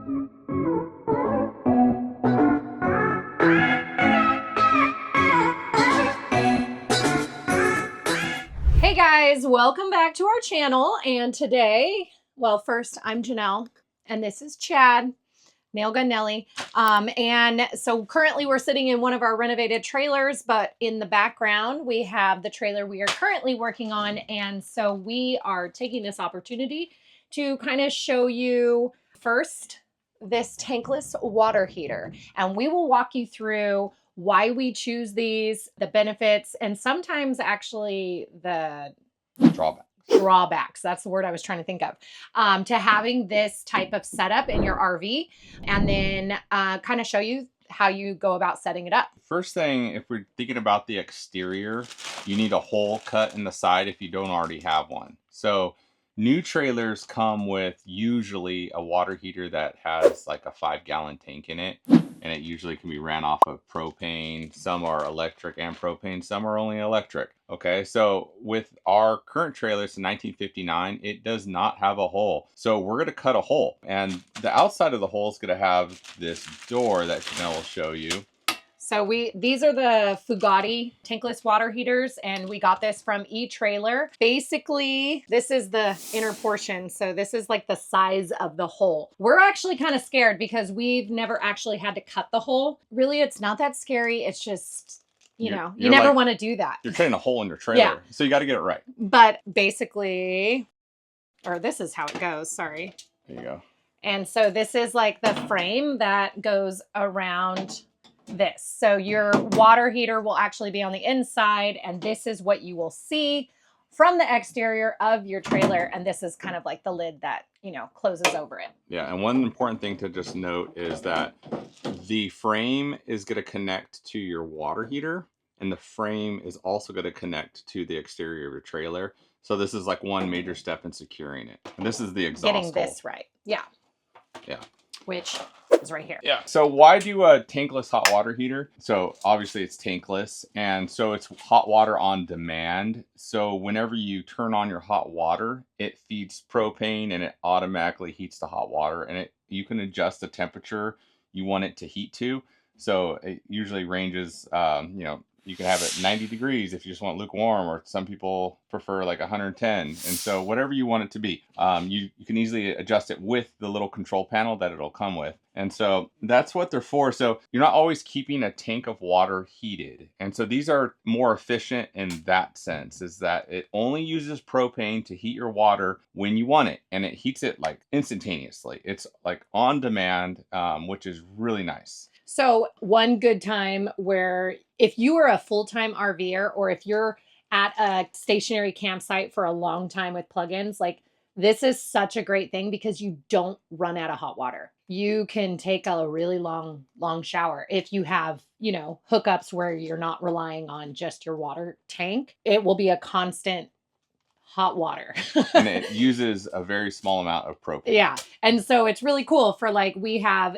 Hey guys, welcome back to our channel. And today, well, first I'm Janelle and this is Chad, Nail Gun Nelly. And so currently we're sitting in one of our renovated trailers, but in the background we have the trailer we are currently working on. And so we are taking this opportunity to kind of show you first this tankless water heater. And we will walk you through why we choose these, the benefits, and sometimes actually the drawbacks. That's the word I was trying to think of, to having this type of setup in your RV, and then kind of show you how you go about setting it up. First thing, if we're thinking about the exterior, you need a hole cut in the side if you don't already have one. So new trailers come with usually a water heater that has like a 5-gallon tank in it. And it usually can be ran off of propane. Some are electric and propane. Some are only electric. Okay, so with our current trailer, it's a 1959. It does not have a hole. So we're going to cut a hole. And the outside of the hole is going to have this door that Janelle will show you. So these are the Fugatti tankless water heaters, and we got this from eTrailer. Basically, this is the inner portion. So this is like the size of the hole. We're actually kind of scared because we've never actually had to cut the hole. Really, it's not that scary. It's just, you never want to do that. You're cutting a hole in your trailer. Yeah. So you got to get it right. But basically, or this is how it goes. Sorry. There you go. And so this is like the frame that goes around this. So your water heater will actually be on the inside, and this is what you will see from the exterior of your trailer. And this is kind of like the lid that, closes over it. Yeah. And one important thing to just note is that the frame is going to connect to your water heater, and the frame is also going to connect to the exterior of your trailer. So this is like one major step in securing it. And this is the exhaust Getting this right. Yeah. Yeah. Which is right here. Yeah. So why do a tankless hot water heater? So obviously it's tankless, and so it's hot water on demand. So whenever you turn on your hot water, it feeds propane and it automatically heats the hot water, and you can adjust the temperature you want it to heat to. So it usually ranges, you can have it 90 degrees if you just want lukewarm, or some people prefer like 110. And so whatever you want it to be, you can easily adjust it with the little control panel that it'll come with. And so that's what they're for. So you're not always keeping a tank of water heated. And so these are more efficient in that sense, is that it only uses propane to heat your water when you want it. And it heats it like instantaneously. It's like on demand, which is really nice. So one good time where if you are a full-time RVer, or if you're at a stationary campsite for a long time with plugins, like this is such a great thing because you don't run out of hot water. You can take a really long shower. If you have, hookups where you're not relying on just your water tank, it will be a constant hot water. And it uses a very small amount of propane. Yeah. And so it's really cool for we have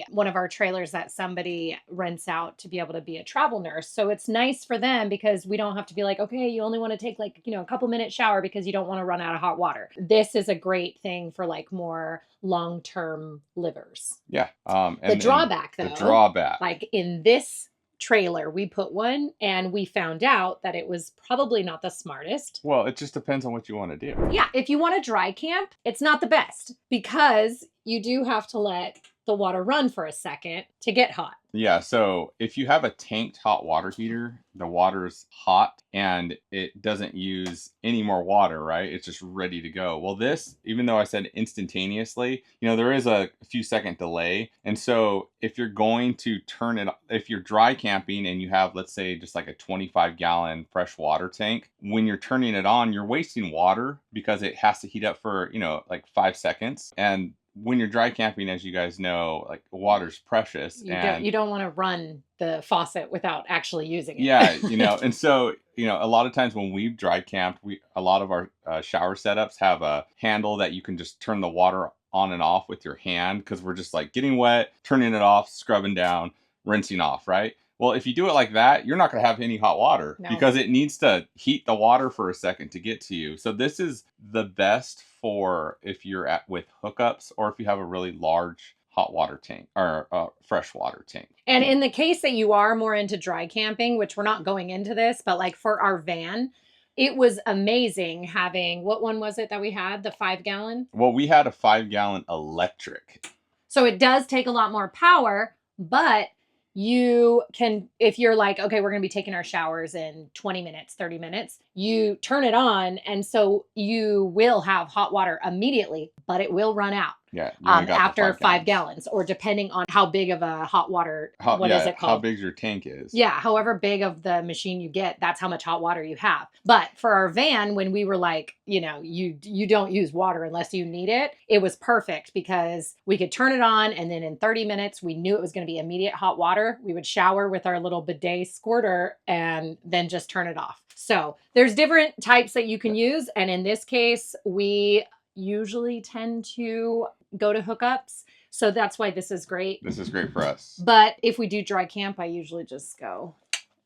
one of our trailers that somebody rents out to be able to be a travel nurse. So it's nice for them because we don't have to be like, okay, you only want to take a couple minute shower because you don't want to run out of hot water. This is a great thing for more long-term livers. Yeah. The drawback though, like in this trailer, we put one and we found out that it was probably not the smartest. Well, it just depends on what you want to do. Yeah, if you want to dry camp, it's not the best because you do have to let the water run for a second to get hot. Yeah, so if you have a tanked hot water heater, the water's hot and it doesn't use any more water, right? It's just ready to go. Well, this, even though I said instantaneously, there is a few second delay. And so if you're going to turn it, if you're dry camping and you have, let's say, just like a 25-gallon fresh water tank, when you're turning it on, you're wasting water because it has to heat up for, like 5 seconds. And when you're dry camping, as you guys know, water's precious. You don't want to run the faucet without actually using it. Yeah, and so, a lot of times when we've dry camped, a lot of our shower setups have a handle that you can just turn the water on and off with your hand, because we're just getting wet, turning it off, scrubbing down, rinsing off, right? Well, if you do it like that, you're not going to have any hot water because it needs to heat the water for a second to get to you. So this is the best for if you're with hookups, or if you have a really large hot water tank or fresh water tank. And in the case that you are more into dry camping, which we're not going into this, but like for our van, it was amazing having, what one was it that we had? The 5-gallon? Well, we had a 5-gallon electric. So it does take a lot more power, but you can, if you're like, okay, we're going to be taking our showers in 20 minutes, 30 minutes, you turn it on. And so you will have hot water immediately, but it will run out. Yeah, you only got the After 5 5 gallons, or depending on how big of a hot water, what is it how called? big your tank is. Yeah, however big of the machine you get, that's how much hot water you have. But for our van, when we were like, you know, you don't use water unless you need it, it was perfect because we could turn it on and then in 30 minutes, we knew it was going to be immediate hot water. We would shower with our little bidet squirter and then just turn it off. So there's different types that you can use. And in this case, we usually tend to go to hookups. So that's why this is great. This is great for us. But if we do dry camp, I usually just go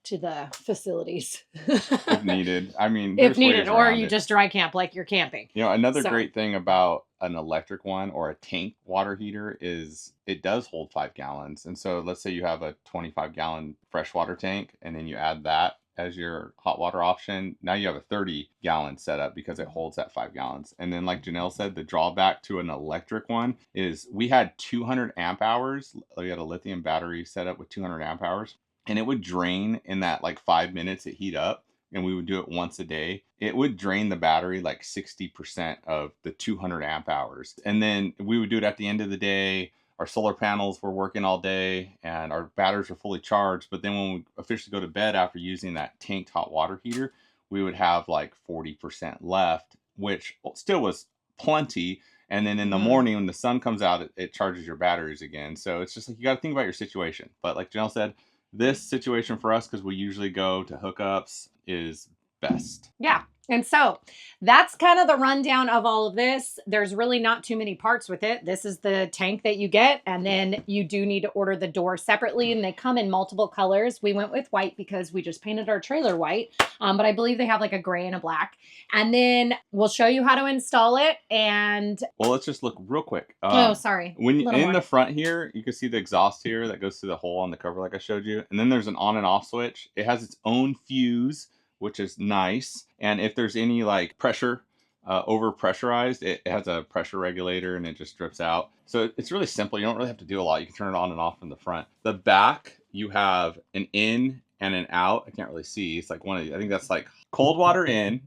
to the facilities. If needed. I mean, if needed, or you it. just dry camp like you're camping. You know, another great thing about an electric one or a tank water heater is it does hold 5 gallons. And so let's say you have a 25-gallon freshwater tank and then you add that as your hot water option. Now you have a 30-gallon setup because it holds that 5 gallons. And then like Janelle said, the drawback to an electric one is we had 200 amp hours. We had a lithium battery set up with 200 amp hours, and it would drain in that like 5 minutes it heat up. And we would do it once a day. It would drain the battery like 60% of the 200 amp hours. And then we would do it at the end of the day. Our solar panels were working all day and our batteries were fully charged. But then when we officially go to bed after using that tanked hot water heater, we would have like 40% left, which still was plenty. And then in the morning when the sun comes out, it charges your batteries again. So it's just like you got to think about your situation. But like Janelle said, this situation for us, because we usually go to hookups, is best. Yeah. And so that's kind of the rundown of all of this. There's really not too many parts with it. This is the tank that you get. And then you do need to order the door separately. And they come in multiple colors. We went with white because we just painted our trailer white. But I believe they have like a gray and a black. And then we'll show you how to install it. And well, let's just look real quick. Oh, sorry. When in the front here, you can see the exhaust here that goes through the hole on the cover like I showed you. And then there's an on and off switch. It has its own fuse, which is nice. And if there's any like pressure, over pressurized, it has a pressure regulator and it just drips out. So it's really simple. You don't really have to do a lot. You can turn it on and off in the front. The back, you have an in and an out. I can't really see. It's like I think that's like cold water in,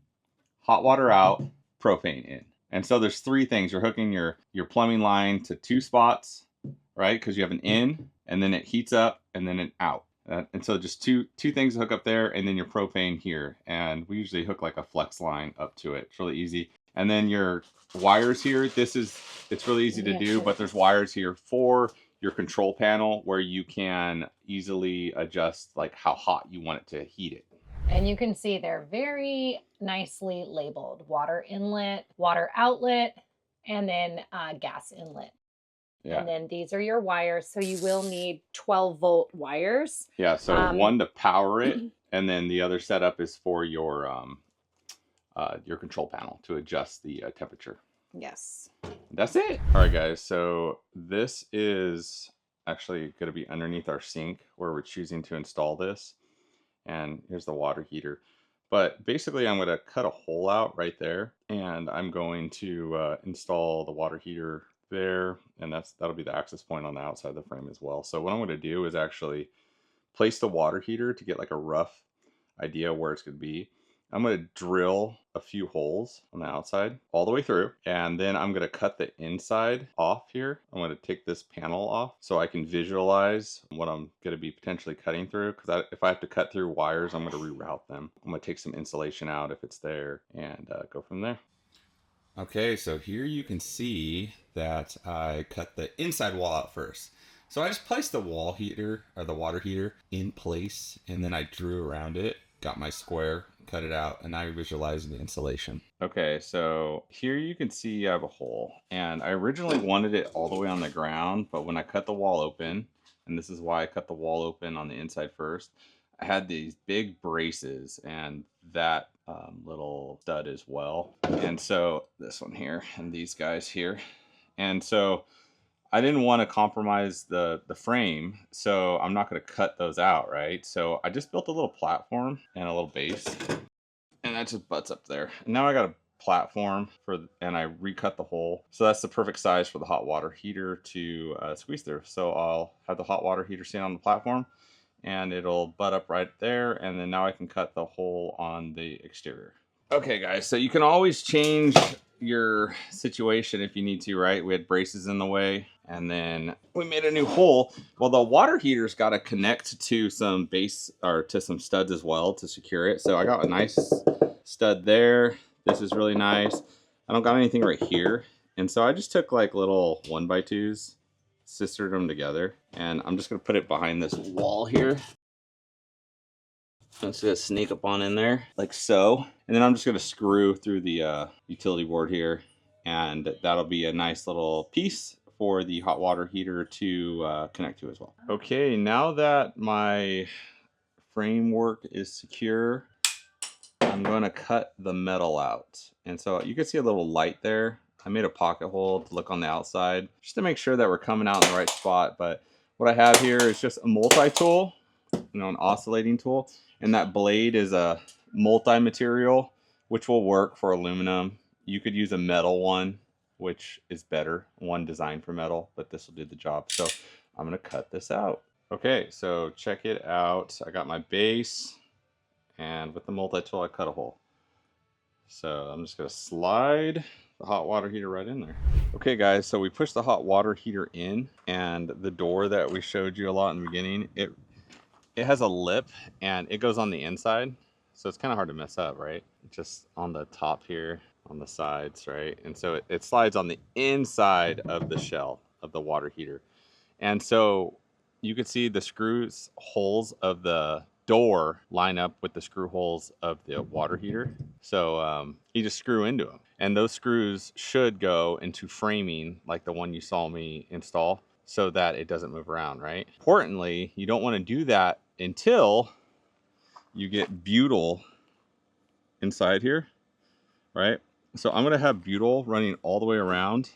hot water out, propane in. And so there's 3 things. You're hooking your plumbing line to 2 spots, right? Because you have an in and then it heats up and then an out. And so just two things to hook up there, and then your propane here. And we usually hook like a flex line up to it. It's really easy. And then your wires here, it's really easy to do, but there's wires here for your control panel where you can easily adjust like how hot you want it to heat it. And you can see they're very nicely labeled: water inlet, water outlet, and then gas inlet. Yeah. And then these are your wires. So you will need 12-volt wires. Yeah. So one to power it. And then the other setup is for your control panel to adjust the temperature. Yes. That's it. All right, guys. So this is actually going to be underneath our sink where we're choosing to install this. And here's the water heater. But basically, I'm going to cut a hole out right there. And I'm going to install the water heater there, and that'll be the access point on the outside of the frame as well. So what I'm going to do is actually place the water heater to get like a rough idea where it's going to be. I'm going to drill a few holes on the outside all the way through, and then I'm going to cut the inside off here. I'm going to take this panel off so I can visualize what I'm going to be potentially cutting through, because if I have to cut through wires, I'm going to reroute them. I'm going to take some insulation out if it's there and go from there. Okay, so here you can see that I cut the inside wall out first. So I just placed the wall heater or the water heater in place, and then I drew around it, got my square, cut it out, and now you're visualizing the insulation. Okay, so here you can see I have a hole, and I originally wanted it all the way on the ground, but when I cut the wall open, and this is why I cut the wall open on the inside first, I had these big braces and that little stud as well. And so this one here and these guys here. And so I didn't want to compromise the frame, so I'm not going to cut those out, right? So I just built a little platform and a little base, and that just butts up there. And now I got a platform and I recut the hole, so that's the perfect size for the hot water heater to squeeze through. So I'll have the hot water heater stand on the platform, and it'll butt up right there, and then now I can cut the hole on the exterior. Okay guys, so you can always change your situation if you need to, right? We had braces in the way, and then we made a new hole. Well, the water heater's got to connect to some base or to some studs as well to secure it. So I got a nice stud there. This is really nice. I don't got anything right here, and so I just took like little 1x2s, sistered them together, and I'm just gonna put it behind this wall here. I'm just gonna sneak up on in there like so, and then I'm just gonna screw through the utility board here, and that'll be a nice little piece for the hot water heater to connect to as well. Okay, now that my framework is secure, I'm gonna cut the metal out. And so you can see a little light there. I made a pocket hole to look on the outside just to make sure that we're coming out in the right spot. But what I have here is just a multi-tool, you know, an oscillating tool. And that blade is a multi-material, which will work for aluminum. You could use a metal one, which is better, one designed for metal, but this will do the job. So I'm gonna cut this out. Okay, so check it out. I got my base, and with the multi-tool, I cut a hole. So I'm just gonna slide the hot water heater right in there. Okay guys, so we pushed the hot water heater in, and the door that we showed you a lot in the beginning, it has a lip and it goes on the inside. So it's kind of hard to mess up, right? Just on the top here, on the sides, right? And so it slides on the inside of the shell of the water heater. And so you can see the screws holes of the door line up with the screw holes of the water heater. So you just screw into them. And those screws should go into framing like the one you saw me install, so that it doesn't move around, right? Importantly, you don't want to do that until you get butyl inside here, right? So I'm gonna have butyl running all the way around.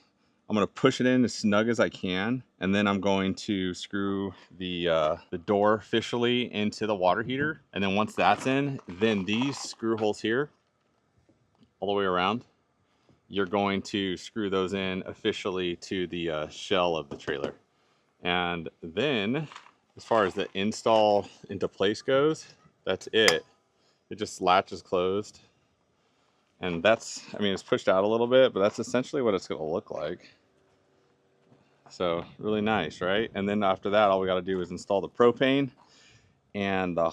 I'm gonna push it in as snug as I can, and then I'm going to screw the door officially into the water heater. And then once that's in, then these screw holes here, all the way around, you're going to screw those in officially to the shell of the trailer. And then, as far as the install into place goes, that's it. It just latches closed. And that's, I mean, it's pushed out a little bit, but that's essentially what it's gonna look like. So really nice, right? And then after that, all we gotta do is install the propane and the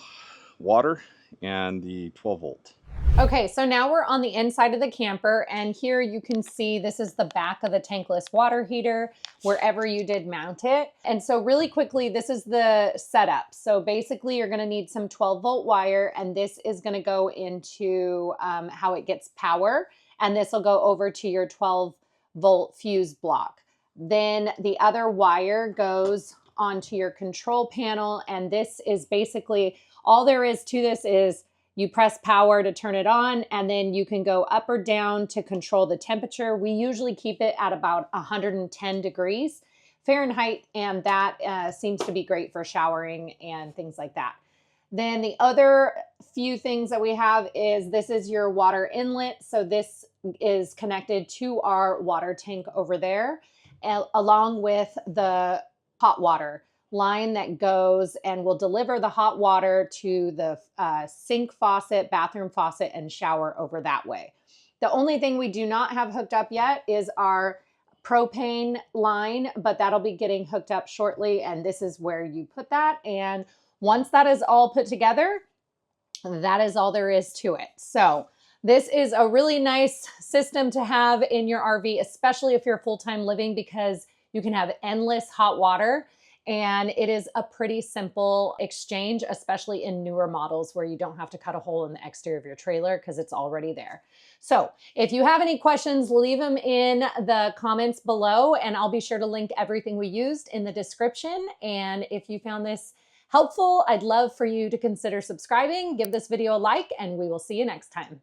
water and the 12 volt. Okay, so now we're on the inside of the camper, and here you can see this is the back of the tankless water heater, wherever you did mount it. And so really quickly, this is the setup. So basically you're gonna need some 12 volt wire, and this is gonna go into how it gets power, and this will go over to your 12 volt fuse block. Then the other wire goes onto your control panel, and this is basically, all there is to this is you press power to turn it on, and then you can go up or down to control the temperature. We usually keep it at about 110 degrees Fahrenheit, and that seems to be great for showering and things like that. Then the other few things that we have is this is your water inlet. So this is connected to our water tank over there, along with the hot water line that goes and will deliver the hot water to the sink faucet, bathroom faucet, and shower over that way. The only thing we do not have hooked up yet is our propane line, but that'll be getting hooked up shortly, and this is where you put that. And once that is all put together, that is all there is to it. So this is a really nice system to have in your RV, especially if you're full-time living, because you can have endless hot water. And it is a pretty simple exchange, especially in newer models where you don't have to cut a hole in the exterior of your trailer because it's already there. So if you have any questions, leave them in the comments below, and I'll be sure to link everything we used in the description. And if you found this helpful, I'd love for you to consider subscribing, give this video a like, and we will see you next time.